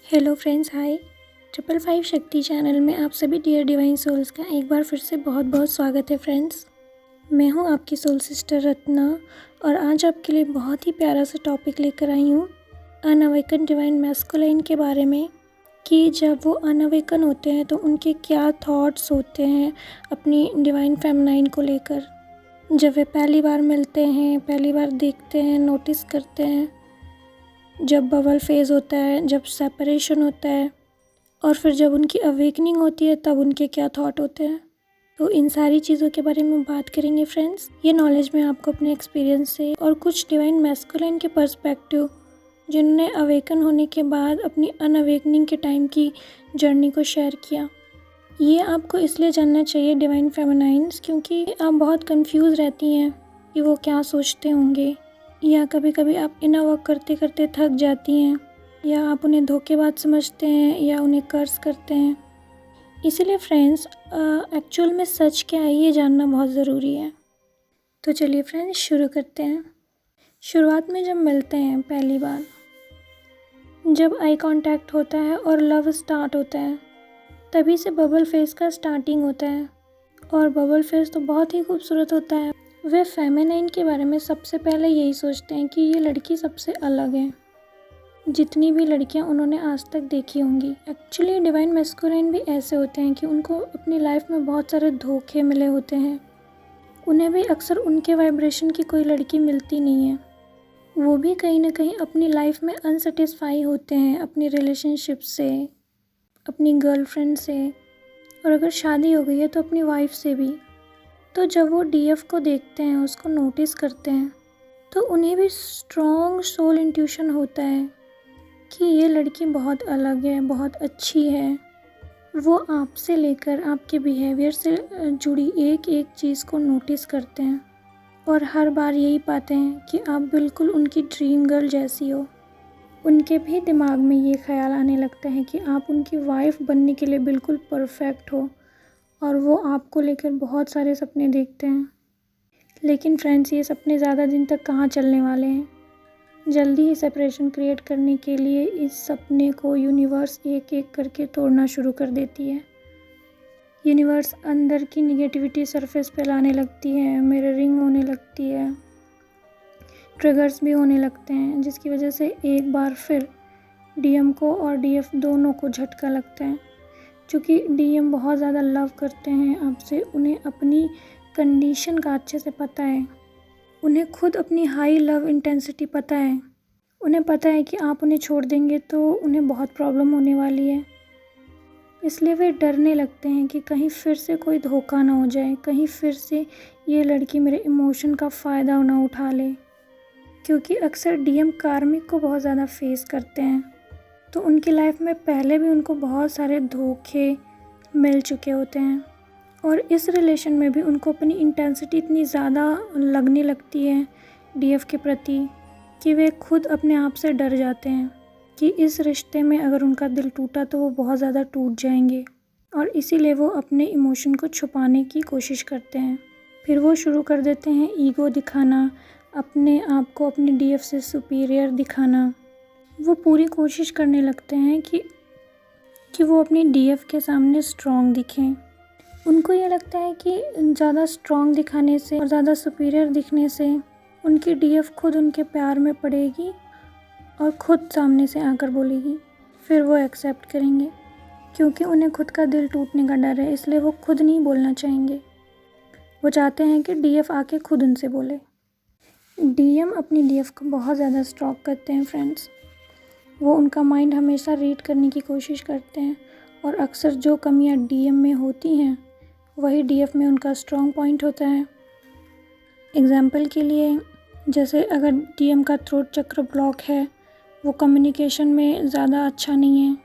Hello friends, हाय। 555 शक्ति channel में आप सभी डियर डिवाइन सोल्स का एक बार फिर से बहुत बहुत स्वागत है फ्रेंड्स। मैं हूं आपकी सोल सिस्टर रत्ना और आज आपके लिए बहुत ही प्यारा सा टॉपिक लेकर आई हूं अनअवेकन डिवाइन मैस्कुलाइन के बारे में, कि जब वो अनअवेकन होते हैं तो उनके क्या थॉट्स होते हैं अपनी डिवाइन फेमिनाइन को लेकर। जब वे पहली बार मिलते हैं, पहली बार देखते हैं, नोटिस करते हैं, जब बबल फेज़ होता है, जब सेपरेशन होता है और फिर जब उनकी अवेकनिंग होती है तब उनके क्या थॉट होते हैं। तो इन सारी चीज़ों के बारे में बात करेंगे फ्रेंड्स। ये नॉलेज मैं आपको अपने एक्सपीरियंस से और कुछ डिवाइन मैस्कुलाइन के पर्सपेक्टिव जिन्होंने अवेकन होने के बाद अपनी अनअवेकनिंग के टाइम की जर्नी को शेयर किया। ये आपको इसलिए जानना चाहिए डिवाइन फेमिनाइन्स, क्योंकि आप बहुत कंफ्यूज रहती हैं कि वो क्या सोचते होंगे, या कभी कभी आप इनर वर्क करते करते थक जाती हैं, या आप उन्हें धोखेबाज समझते हैं या उन्हें कर्स करते हैं। इसीलिए फ्रेंड्स, एक्चुअल में सच क्या है ये जानना बहुत ज़रूरी है। तो चलिए फ्रेंड्स, शुरू करते हैं। शुरुआत में जब मिलते हैं पहली बार, जब आई कांटेक्ट होता है और लव स्टार्ट होता है, तभी से बबल फेस का स्टार्टिंग होता है। और बबल फेस तो बहुत ही खूबसूरत होता है। वे फेमिनाइन के बारे में सबसे पहले यही सोचते हैं कि ये लड़की सबसे अलग है जितनी भी लड़कियां उन्होंने आज तक देखी होंगी। एक्चुअली डिवाइन मैस्कुलाइन भी ऐसे होते हैं कि उनको अपनी लाइफ में बहुत सारे धोखे मिले होते हैं। उन्हें भी अक्सर उनके वाइब्रेशन की कोई लड़की मिलती नहीं है। वो भी कहीं ना कहीं अपनी लाइफ में अनसेटिस्फाई होते हैं अपनी रिलेशनशिप से, अपनी गर्लफ्रेंड से, और अगर शादी हो गई है तो अपनी वाइफ से भी। तो जब वो डीएफ को देखते हैं, उसको नोटिस करते हैं, तो उन्हें भी स्ट्रॉन्ग सोल इंट्यूशन होता है कि ये लड़की बहुत अलग है, बहुत अच्छी है। वो आपसे लेकर आपके बिहेवियर से जुड़ी एक एक चीज़ को नोटिस करते हैं और हर बार यही पाते हैं कि आप बिल्कुल उनकी ड्रीम गर्ल जैसी हो। उनके भी दिमाग में ये ख्याल आने लगता है कि आप उनकी वाइफ बनने के लिए बिल्कुल परफेक्ट हो, और वो आपको लेकर बहुत सारे सपने देखते हैं। लेकिन फ्रेंड्स, ये सपने ज़्यादा दिन तक कहाँ चलने वाले हैं। जल्दी ही सेपरेशन क्रिएट करने के लिए इस सपने को यूनिवर्स एक एक करके तोड़ना शुरू कर देती है। यूनिवर्स अंदर की निगेटिविटी सरफेस पे लाने लगती है, मिररिंग होने लगती है, ट्रिगर्स भी होने लगते हैं, जिसकी वजह से एक बार फिर डीएम को और डीएफ दोनों को झटका लगता है। क्योंकि डीएम बहुत ज़्यादा लव करते हैं आपसे, उन्हें अपनी कंडीशन का अच्छे से पता है। उन्हें खुद अपनी हाई लव इंटेंसिटी पता है। उन्हें पता है कि आप उन्हें छोड़ देंगे तो उन्हें बहुत प्रॉब्लम होने वाली है। इसलिए वे डरने लगते हैं कि कहीं फिर से कोई धोखा ना हो जाए, कहीं फिर से ये लड़की मेरे इमोशन का फ़ायदा ना उठा ले। क्योंकि अक्सर डीएम कार्मिक को बहुत ज़्यादा फेस करते हैं, तो उनकी लाइफ में पहले भी उनको बहुत सारे धोखे मिल चुके होते हैं। और इस रिलेशन में भी उनको अपनी इंटेंसिटी इतनी ज़्यादा लगने लगती है डीएफ के प्रति कि वे खुद अपने आप से डर जाते हैं कि इस रिश्ते में अगर उनका दिल टूटा तो वो बहुत ज़्यादा टूट जाएंगे, और इसीलिए वो अपने इमोशन को छुपाने की कोशिश करते हैं। फिर वो शुरू कर देते हैं ईगो दिखाना, अपने आप को अपने डीएफ से सुपीरियर दिखाना। वो पूरी कोशिश करने लगते हैं कि वो अपनी डीएफ के सामने स्ट्रॉन्ग दिखें। उनको ये लगता है कि ज़्यादा स्ट्रॉन्ग दिखाने से और ज़्यादा सुपीरियर दिखने से उनकी डीएफ खुद उनके प्यार में पड़ेगी और खुद सामने से आकर बोलेगी। फिर वो एक्सेप्ट करेंगे, क्योंकि उन्हें खुद का दिल टूटने का डर है, इसलिए वो खुद नहीं बोलना चाहेंगे। वो चाहते हैं कि डीएफ आके खुद उनसे बोले। डीएम अपनी डीएफ को बहुत ज़्यादा स्टॉक करते हैं फ्रेंड्स। वो उनका माइंड हमेशा रीड करने की कोशिश करते हैं, और अक्सर जो कमियां डीएम में होती हैं वही डीएफ में उनका स्ट्रॉन्ग पॉइंट होता है। एग्जाम्पल के लिए, जैसे अगर डीएम का थ्रोट चक्र ब्लॉक है, वो कम्युनिकेशन में ज़्यादा अच्छा नहीं है,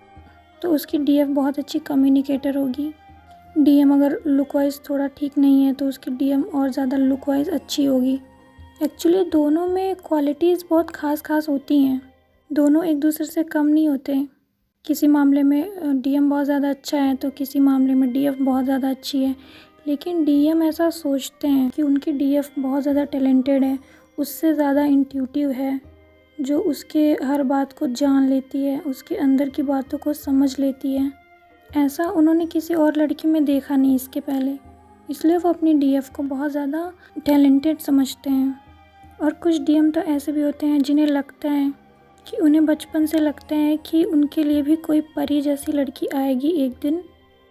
तो उसकी डीएफ बहुत अच्छी कम्युनिकेटर होगी। डीएम अगर लुक वाइज थोड़ा ठीक नहीं है तो उसकी डीएम और ज़्यादा लुक वाइज अच्छी होगी। एक्चुअली दोनों में क्वालिटीज़ बहुत ख़ास होती हैं, दोनों एक दूसरे से कम नहीं होते। किसी मामले में डीएम बहुत ज़्यादा अच्छा है तो किसी मामले में डीएफ बहुत ज़्यादा अच्छी है। लेकिन डीएम ऐसा सोचते हैं कि उनकी डीएफ बहुत ज़्यादा टैलेंटेड है, उससे ज़्यादा इंट्यूटिव है, जो उसके हर बात को जान लेती है, उसके अंदर की बातों को समझ लेती है। ऐसा उन्होंने किसी और लड़की में देखा नहीं इसके पहले, इसलिए वो अपनी डीएफ को बहुत ज़्यादा टैलेंटेड समझते हैं। और कुछ डीएम तो ऐसे भी होते हैं जिन्हें लगता है कि उन्हें बचपन से लगता है कि उनके लिए भी कोई परी जैसी लड़की आएगी एक दिन,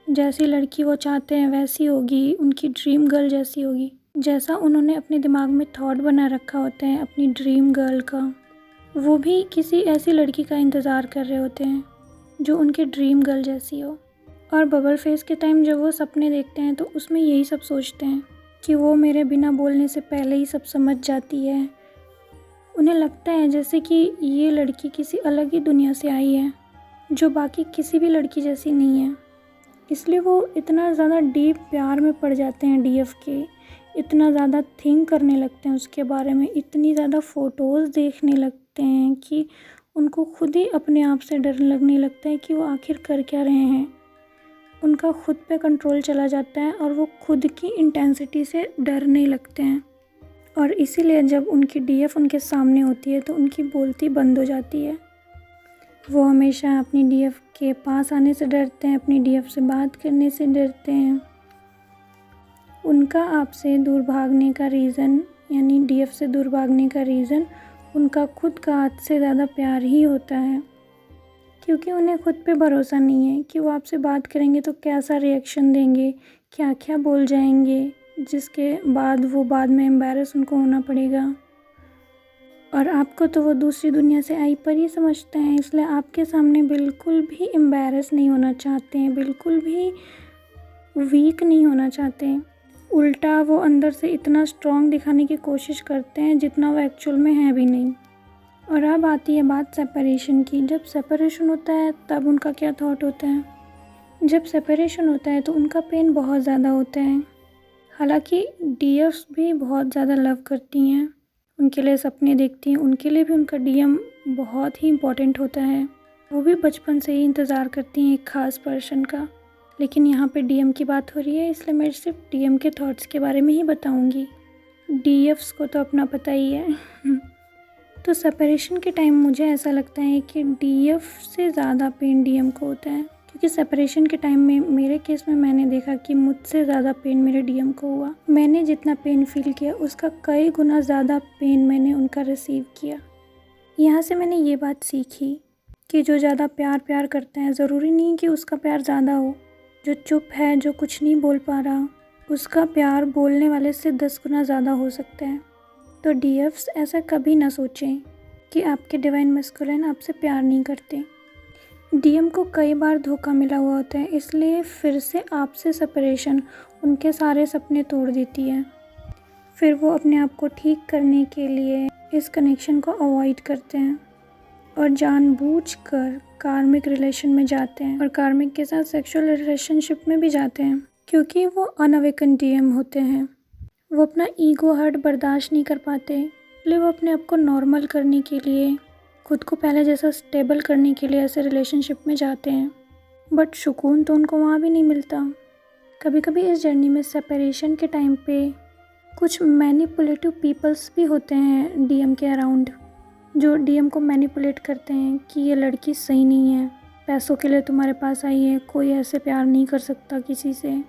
जैसी लड़की वो चाहते हैं वैसी होगी, उनकी ड्रीम गर्ल जैसी होगी। जैसा उन्होंने अपने दिमाग में थॉट बना रखा होता है अपनी ड्रीम गर्ल का, वो भी किसी ऐसी लड़की का इंतज़ार कर रहे होते हैं जो उनके ड्रीम गर्ल जैसी हो। और बबल फेस के टाइम जब वो सपने देखते हैं तो उसमें यही सब सोचते हैं कि वो मेरे बिना बोलने से पहले ही सब समझ जाती है। उन्हें लगता है जैसे कि ये लड़की किसी अलग ही दुनिया से आई है जो बाकी किसी भी लड़की जैसी नहीं है। इसलिए वो इतना ज़्यादा डीप प्यार में पड़ जाते हैं डीएफ के, इतना ज़्यादा थिंक करने लगते हैं उसके बारे में, इतनी ज़्यादा फ़ोटोज़ देखने लगते हैं कि उनको खुद ही अपने आप से डर लगने लगता है कि वो आखिर कर क्या रहे हैं। उनका खुद पे कंट्रोल चला जाता है और वो खुद की इंटेंसिटी से डरने लगते हैं। और इसीलिए जब उनकी डीएफ उनके सामने होती है तो उनकी बोलती बंद हो जाती है। वो हमेशा अपनी डीएफ के पास आने से डरते हैं, अपनी डीएफ से बात करने से डरते हैं। उनका आपसे दूर भागने का रीज़न, यानी डीएफ से दूर भागने का रीज़न उनका खुद का हद से ज़्यादा प्यार ही होता है, क्योंकि उन्हें खुद पे भरोसा नहीं है कि वो आपसे बात करेंगे तो कैसा रिएक्शन देंगे, क्या क्या बोल जाएंगे, जिसके बाद वो बाद में एम्बैरस उनको होना पड़ेगा। और आपको तो वो दूसरी दुनिया से आई परी समझते हैं, इसलिए आपके सामने बिल्कुल भी एम्बैरस नहीं होना चाहते हैं, बिल्कुल भी वीक नहीं होना चाहते। उल्टा वो अंदर से इतना स्ट्रॉन्ग दिखाने की कोशिश करते हैं जितना वो एक्चुअल में है भी नहीं। और अब आती है बात सेपरेशन की। जब सेपरेशन होता है तब उनका क्या थॉट होता है। जब सेपरेशन होता है तो उनका पेन बहुत ज़्यादा होता है। हालांकि डीएफ्स भी बहुत ज़्यादा लव करती हैं, उनके लिए सपने देखती हैं, उनके लिए भी उनका डीएम बहुत ही इम्पोर्टेंट होता है। वो भी बचपन से ही इंतज़ार करती हैं एक ख़ास पर्सन का। लेकिन यहाँ पे डीएम की बात हो रही है, इसलिए मैं सिर्फ डीएम के थॉट्स के बारे में ही बताऊँगी। डीएफ्स को तो अपना पता ही है। तो सेपरेशन के टाइम मुझे ऐसा लगता है कि डीएफ से ज़्यादा पेन डीएम को होता है, क्योंकि सेपरेशन के टाइम में मेरे केस में मैंने देखा कि मुझसे ज़्यादा पेन मेरे डीएम को हुआ। मैंने जितना पेन फील किया उसका कई गुना ज़्यादा पेन मैंने उनका रिसीव किया। यहाँ से मैंने ये बात सीखी कि जो ज़्यादा प्यार करता है ज़रूरी नहीं कि उसका प्यार ज़्यादा हो। जो चुप है, जो कुछ नहीं बोल पा रहा, उसका प्यार बोलने वाले से 10 गुना ज़्यादा हो सकता है। तो डीएफ्स ऐसा कभी ना सोचें कि आपके डिवाइन मैस्कुलिन आपसे प्यार नहीं करते। डीएम को कई बार धोखा मिला हुआ होता है, इसलिए फिर से आपसे सेपरेशन उनके सारे सपने तोड़ देती है। फिर वो अपने आप को ठीक करने के लिए इस कनेक्शन को अवॉइड करते हैं और जानबूझकर कार्मिक रिलेशन में जाते हैं और कार्मिक के साथ सेक्सुअल रिलेशनशिप में भी जाते हैं, क्योंकि वो अनअवेकन डीएम होते हैं। वो अपना ईगो हर्ट बर्दाश्त नहीं कर पाते, इसलिए वो अपने आप को नॉर्मल करने के लिए, खुद को पहले जैसा स्टेबल करने के लिए ऐसे रिलेशनशिप में जाते हैं। बट सुकून तो उनको वहाँ भी नहीं मिलता। कभी कभी इस जर्नी में सेपरेशन के टाइम पे कुछ मैनिपुलेटिव पीपल्स भी होते हैं डीएम के अराउंड, जो डीएम को मैनिपुलेट करते हैं कि ये लड़की सही नहीं है, पैसों के लिए तुम्हारे पास आई है, कोई ऐसे प्यार नहीं कर सकता किसी से।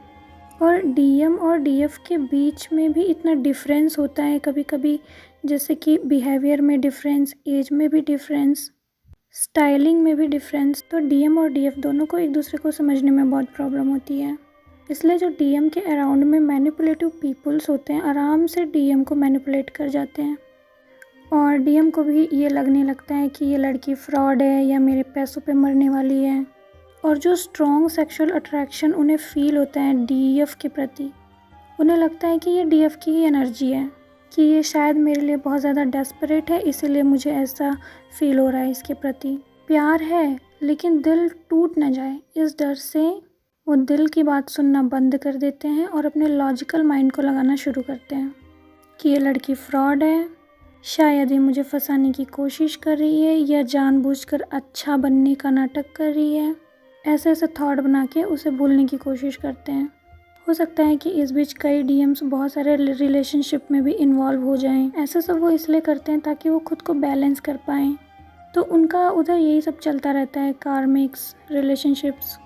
और डीएम और डीएफ के बीच में भी इतना डिफरेंस होता है कभी कभी, जैसे कि बिहेवियर में डिफरेंस, एज में भी डिफरेंस, स्टाइलिंग में भी डिफरेंस। तो डीएम और डीएफ दोनों को एक दूसरे को समझने में बहुत प्रॉब्लम होती है। इसलिए जो डीएम के अराउंड में मैनिपुलेटिव पीपल्स होते हैं आराम से डीएम को मैनिपुलेट कर जाते हैं। और डीएम को भी ये लगने लगता है कि ये लड़की फ्रॉड है या मेरे पैसों पे मरने वाली है। और जो स्ट्रॉन्ग सेक्सुअल अट्रैक्शन उन्हें फील होता है डीएफ के प्रति, उन्हें लगता है कि ये डीएफ की ही एनर्जी है, कि ये शायद मेरे लिए बहुत ज़्यादा डेस्परेट है, इसीलिए मुझे ऐसा फील हो रहा है इसके प्रति। प्यार है लेकिन दिल टूट ना जाए, इस डर से वो दिल की बात सुनना बंद कर देते हैं और अपने लॉजिकल माइंड को लगाना शुरू करते हैं कि ये लड़की फ्रॉड है, शायद ये मुझे फंसाने की कोशिश कर रही है या जानबूझकर अच्छा बनने का नाटक कर रही है। ऐसे ऐसे थॉट बना के उसे भूलने की कोशिश करते हैं। हो सकता है कि इस बीच कई डीएम्स बहुत सारे रिलेशनशिप में भी इन्वॉल्व हो जाएं। ऐसा सब वो इसलिए करते हैं ताकि वो खुद को बैलेंस कर पाएँ। तो उनका उधर यही सब चलता रहता है, कार्मिक्स, रिलेशनशिप्स,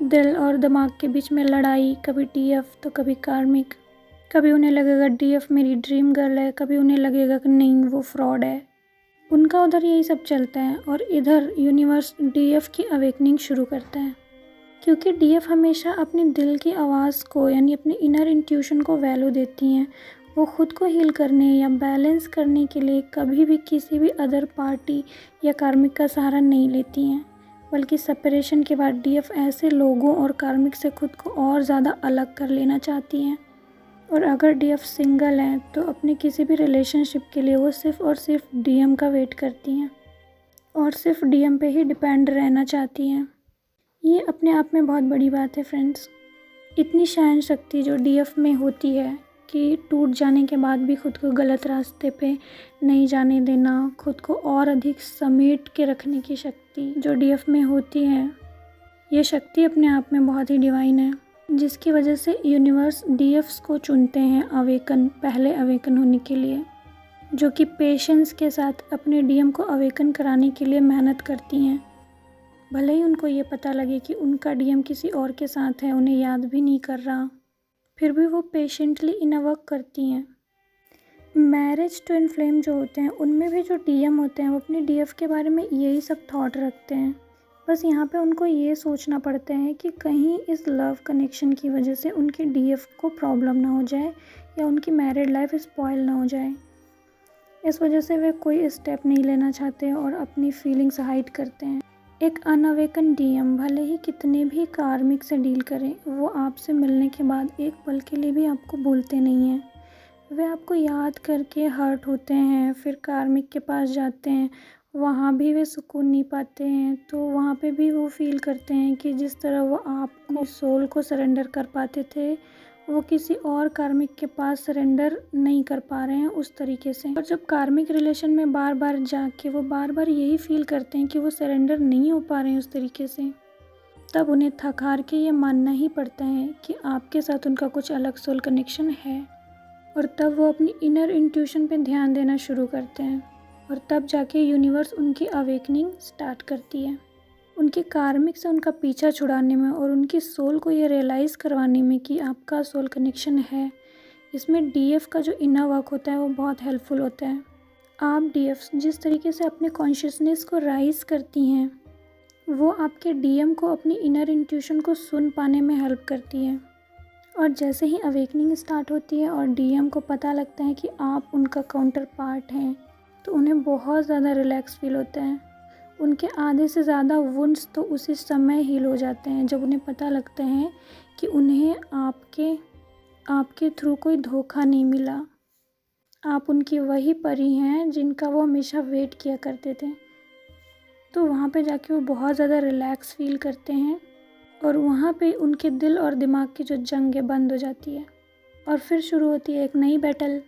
दिल और दिमाग के बीच में लड़ाई, कभी डीएफ तो कभी कार्मिक। कभी उन्हें लगेगा डीएफ मेरी ड्रीम गर्ल है, कभी उन्हें लगेगा कि नहीं वो फ्रॉड है। उनका उधर यही सब चलता है और इधर यूनिवर्स डीएफ की अवेकनिंग शुरू करता है, क्योंकि डीएफ हमेशा अपने दिल की आवाज़ को यानी अपने इनर इंट्यूशन को वैल्यू देती हैं। वो खुद को हील करने या बैलेंस करने के लिए कभी भी किसी भी अदर पार्टी या कार्मिक का सहारा नहीं लेती हैं, बल्कि सेपरेशन के बाद डीएफ ऐसे लोगों और कार्मिक से खुद को और ज़्यादा अलग कर लेना चाहती हैं। और अगर डीएफ सिंगल हैं तो अपने किसी भी रिलेशनशिप के लिए वो सिर्फ़ और सिर्फ डीएम का वेट करती हैं और सिर्फ डीएम पे ही डिपेंड रहना चाहती हैं। ये अपने आप में बहुत बड़ी बात है फ्रेंड्स। इतनी सहन शक्ति जो डीएफ में होती है कि टूट जाने के बाद भी खुद को गलत रास्ते पे नहीं जाने देना, खुद को और अधिक समेट के रखने की शक्ति जो डीएफ में होती है, ये शक्ति अपने आप में बहुत ही डिवाइन है, जिसकी वजह से यूनिवर्स डीएफ्स को चुनते हैं पहले अवेकन होने के लिए, जो कि पेशेंस के साथ अपने डीएम को अवेकन कराने के लिए मेहनत करती हैं। भले ही उनको ये पता लगे कि उनका डीएम किसी और के साथ है, उन्हें याद भी नहीं कर रहा, फिर भी वो पेशेंटली इनर वर्क करती हैं। मैरिज ट्विन फ्लेम जो होते हैं उनमें भी जो डीएम होते हैं वो अपने डीएफ के बारे में यही सब थॉट रखते हैं। बस यहाँ पे उनको ये सोचना पड़ता है कि कहीं इस लव कनेक्शन की वजह से उनके डीएफ को प्रॉब्लम ना हो जाए या उनकी मैरिड लाइफ स्पॉइल ना हो जाए। इस वजह से वे कोई स्टेप नहीं लेना चाहते और अपनी फीलिंग्स हाइड करते हैं। एक अनअवेकन डीएम भले ही कितने भी कार्मिक से डील करें, वो आपसे मिलने के बाद एक पल के लिए भी आपको भूलते नहीं हैं। वे आपको याद करके हर्ट होते हैं, फिर कार्मिक के पास जाते हैं, वहाँ भी वे सुकून नहीं पाते हैं। तो वहाँ पे भी वो फील करते हैं कि जिस तरह वो आपको सोल को सरेंडर कर पाते थे, वो किसी और कार्मिक के पास सरेंडर नहीं कर पा रहे हैं उस तरीके से। और जब कार्मिक रिलेशन में बार बार जाके वो बार बार यही फील करते हैं कि वो सरेंडर नहीं हो पा रहे हैं उस तरीके से, तब उन्हें थक हार के ये मानना ही पड़ता है कि आपके साथ उनका कुछ अलग सोल कनेक्शन है। और तब वो अपनी इनर इंट्यूशन पे ध्यान देना शुरू करते हैं और तब जाके यूनिवर्स उनकी अवेकनिंग स्टार्ट करती है, उनके कार्मिक से उनका पीछा छुड़ाने में और उनकी सोल को ये रियलाइज़ करवाने में कि आपका सोल कनेक्शन है। इसमें डीएफ का जो इनर वर्क होता है वो बहुत हेल्पफुल होता है। आप डीएफ जिस तरीके से अपने कॉन्शियसनेस को राइज़ करती हैं, वो आपके डीएम को अपनी इनर इंट्यूशन को सुन पाने में हेल्प करती है। और जैसे ही अवेकनिंग स्टार्ट होती है और डीएम को पता लगता है कि आप उनका काउंटर पार्ट हैं, तो उन्हें बहुत ज़्यादा रिलैक्स फील होता है। उनके आधे से ज़्यादा वुंड्स तो उसी समय हील हो जाते हैं जब उन्हें पता लगता है कि उन्हें आपके थ्रू कोई धोखा नहीं मिला। आप उनकी वही परी हैं जिनका वो हमेशा वेट किया करते थे। तो वहाँ पे जाके वो बहुत ज़्यादा रिलैक्स फील करते हैं और वहाँ पे उनके दिल और दिमाग की जो जंग है बंद हो जाती है और फिर शुरू होती है एक नई बैटल।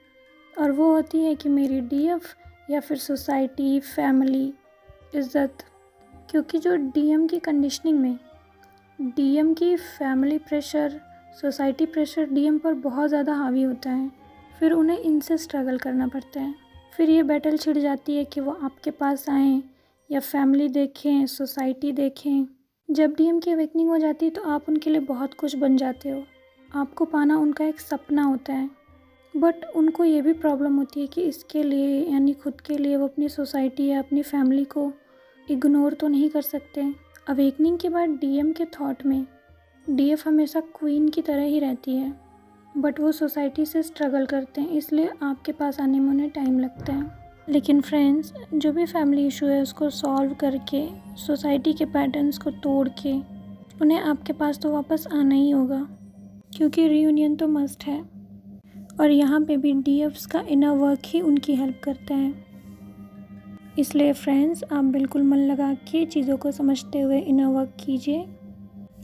और वो होती है कि मेरी डीएफ या फिर सोसाइटी, फैमिली, इज़्ज़त। क्योंकि जो डीएम की कंडीशनिंग में डीएम की family pressure, society pressure DM पर बहुत ज़्यादा हावी होता है, फिर उन्हें इनसे स्ट्रगल करना पड़ता है। फिर ये बैटल छिड़ जाती है कि वो आपके पास आएँ या फैमिली देखें, सोसाइटी देखें। जब डीएम की अवेकनिंग हो जाती है तो आप उनके लिए बहुत कुछ बन जाते हो। आपको पाना उनका एक सपना होता है, बट उनको ये भी प्रॉब्लम होती है कि इसके लिए यानी खुद के लिए वो अपनी सोसाइटी या अपनी फैमिली को इग्नोर तो नहीं कर सकते। अवेकनिंग के बाद डीएम के थॉट में डीएफ हमेशा क्वीन की तरह ही रहती है, बट वो सोसाइटी से स्ट्रगल करते हैं, इसलिए आपके पास आने में उन्हें टाइम लगता है। लेकिन फ्रेंड्स, जो भी फैमिली इशू है उसको सॉल्व करके, सोसाइटी के पैटर्न्स को तोड़ के उन्हें आपके पास तो वापस आना ही होगा, क्योंकि रीयूनियन तो मस्ट है। और यहाँ पे भी डीएफ्स का इनर वर्क ही उनकी हेल्प करता है। इसलिए फ्रेंड्स, आप बिल्कुल मन लगा के चीज़ों को समझते हुए इनर वर्क कीजिए।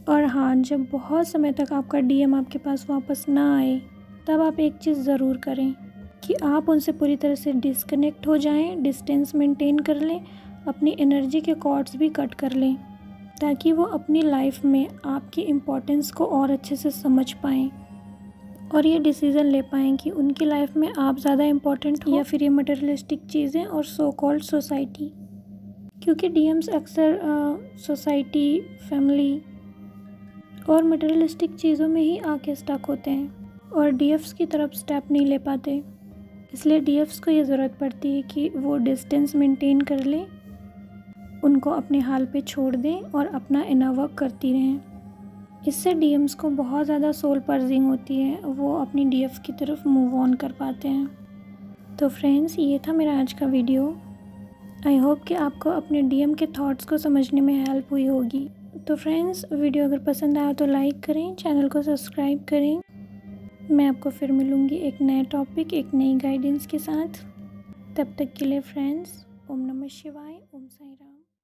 और हाँ, जब बहुत समय तक आपका डीएम आपके पास वापस ना आए, तब आप एक चीज़ ज़रूर करें कि आप उनसे पूरी तरह से डिस्कनेक्ट हो जाएं, डिस्टेंस मेंटेन कर लें, अपनी एनर्जी के कॉर्ड्स भी कट कर लें, ताकि वो अपनी लाइफ में आपकी इम्पोर्टेंस को और अच्छे से समझ पाएँ और ये डिसीज़न ले पाएँ कि उनकी लाइफ में आप ज़्यादा इम्पोर्टेंट हो या फिर ये मटेरियलिस्टिक चीज़ें और सो कॉल्ड सोसाइटी। क्योंकि डीएम्स अक्सर सोसाइटी, फैमिली और मटेरियलिस्टिक चीज़ों में ही आके स्टक होते हैं और डीएफ्स की तरफ स्टेप नहीं ले पाते। इसलिए डीएफ्स को ये ज़रूरत पड़ती है कि वो डिस्टेंस मेंटेन कर लें, उनको अपने हाल पे छोड़ दें और अपना इनर वर्क करती रहें। इससे डीएम्स को बहुत ज़्यादा सोल पर्जिंग होती है, वो अपनी डीएफ की तरफ मूव ऑन कर पाते हैं। तो फ्रेंड्स, ये था मेरा आज का वीडियो। आई होप कि आपको अपने डीएम के थॉट्स को समझने में हेल्प हुई होगी। तो फ्रेंड्स, वीडियो अगर पसंद आया तो लाइक करें, चैनल को सब्सक्राइब करें। मैं आपको फिर मिलूँगी एक नए टॉपिक, एक नई गाइडेंस के साथ। तब तक के लिए फ्रेंड्स, ओम नमः शिवाय, ओम साईं राम।